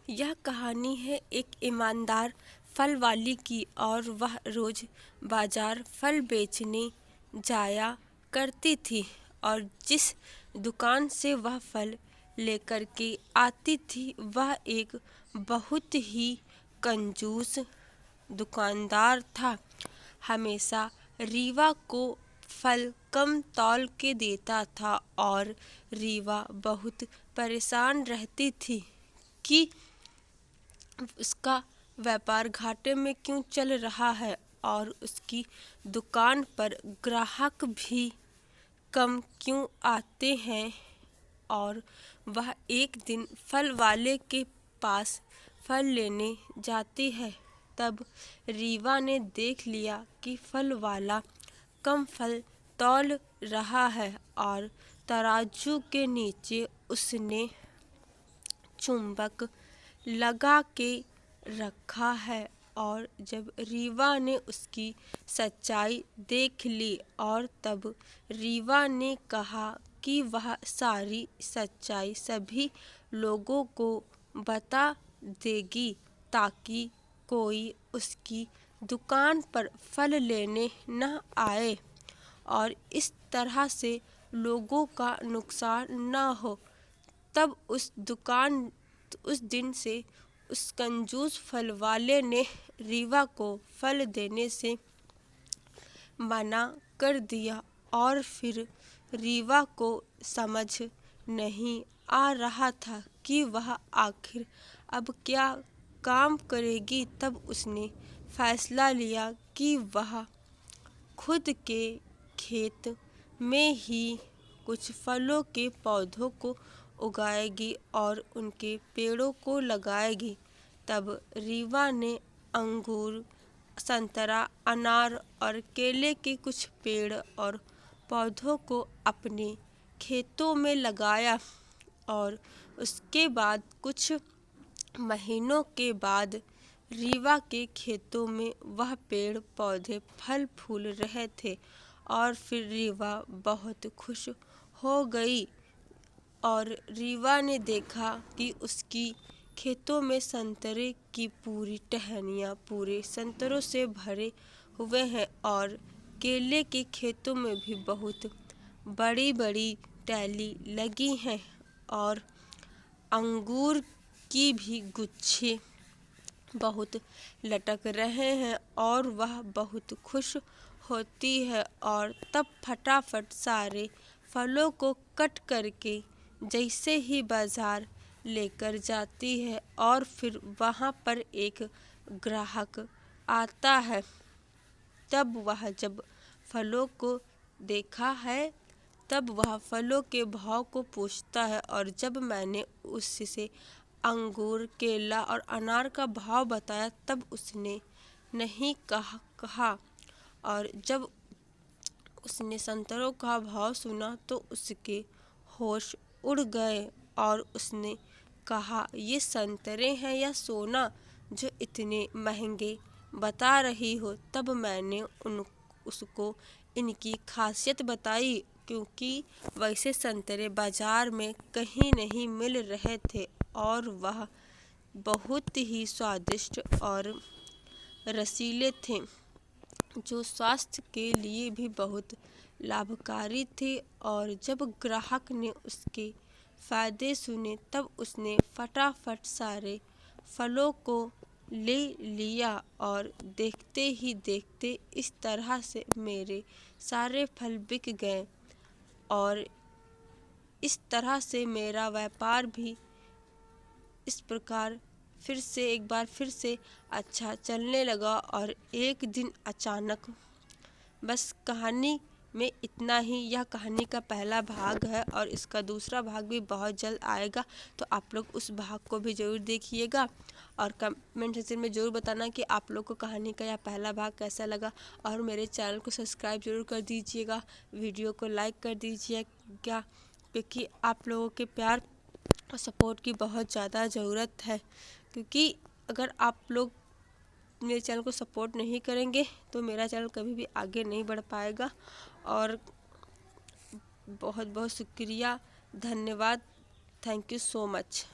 यह कहानी है एक ईमानदार फल वाली की और वह रोज बाजार फल बेचने जाया करती थी और जिस दुकान से वह फल लेकर के आती थी वह एक बहुत ही कंजूस दुकानदार था। हमेशा रीवा को फल कम तौल के देता था और रीवा बहुत परेशान रहती थी कि उसका व्यापार घाटे में क्यों चल रहा है और उसकी दुकान पर ग्राहक भी कम क्यों आते हैं। और वह एक दिन फल वाले के पास फल लेने जाती है। तब रीवा ने देख लिया कि फल वाला कम फल तौल रहा है और तराजू के नीचे उसने चुंबक लगा के रखा है। और जब रीवा ने उसकी सच्चाई देख ली और तब रीवा ने कहा कि वह सारी सच्चाई सभी लोगों को बता देगी ताकि कोई उसकी दुकान पर फल लेने न आए और इस तरह से लोगों का नुकसान न हो। तब उस दिन से उस कंजूस फल वाले ने रीवा को फल देने से मना कर दिया और फिर रीवा को समझ नहीं आ रहा था कि वह आखिर अब क्या काम करेगी। तब उसने फैसला लिया कि वह खुद के खेत में ही कुछ फलों के पौधों को उगाएगी और उनके पेड़ों को लगाएगी। तब रीवा ने अंगूर, संतरा, अनार और केले के कुछ पेड़ और पौधों को अपने खेतों में लगाया और उसके बाद कुछ महीनों के बाद रीवा के खेतों में वह पेड़ पौधे फल फूल रहे थे और फिर रीवा बहुत खुश हो गई। और रीवा ने देखा कि उसकी खेतों में संतरे की पूरी टहनियाँ पूरे संतरों से भरे हुए हैं और केले के खेतों में भी बहुत बड़ी बड़ी टहनी लगी हैं और अंगूर की भी गुच्छे बहुत लटक रहे हैं और वह बहुत खुश होती है। और तब फटाफट सारे फलों को कट करके जैसे ही बाजार लेकर जाती है और फिर वहाँ पर एक ग्राहक आता है। तब वह जब फलों को देखा है तब वह फलों के भाव को पूछता है और जब मैंने उससे अंगूर, केला और अनार का भाव बताया तब उसने नहीं कहा और जब उसने संतरों का भाव सुना तो उसके होश उड़ गए और उसने कहा, ये संतरे हैं या सोना जो इतने महंगे बता रही हो। तब मैंने उसको इनकी खासियत बताई क्योंकि वैसे संतरे बाजार में कहीं नहीं मिल रहे थे और वह बहुत ही स्वादिष्ट और रसीले थे जो स्वास्थ्य के लिए भी बहुत लाभकारी थे। और जब ग्राहक ने उसके फायदे सुने तब उसने फटाफट सारे फलों को ले लिया और देखते ही देखते इस तरह से मेरे सारे फल बिक गए और इस तरह से मेरा व्यापार भी इस प्रकार एक बार फिर से अच्छा चलने लगा। और एक दिन अचानक बस कहानी में इतना ही। यह कहानी का पहला भाग है और इसका दूसरा भाग भी बहुत जल्द आएगा, तो आप लोग उस भाग को भी ज़रूर देखिएगा और कमेंट सेक्शन में ज़रूर बताना कि आप लोग को कहानी का यह पहला भाग कैसा लगा। और मेरे चैनल को सब्सक्राइब ज़रूर कर दीजिएगा, वीडियो को लाइक कर दीजिएगा क्योंकि आप लोगों के प्यार और सपोर्ट की बहुत ज़्यादा ज़रूरत है। क्योंकि अगर आप लोग मेरे चैनल को सपोर्ट नहीं करेंगे तो मेरा चैनल कभी भी आगे नहीं बढ़ पाएगा। और बहुत बहुत शुक्रिया, धन्यवाद, थैंक यू सो मच।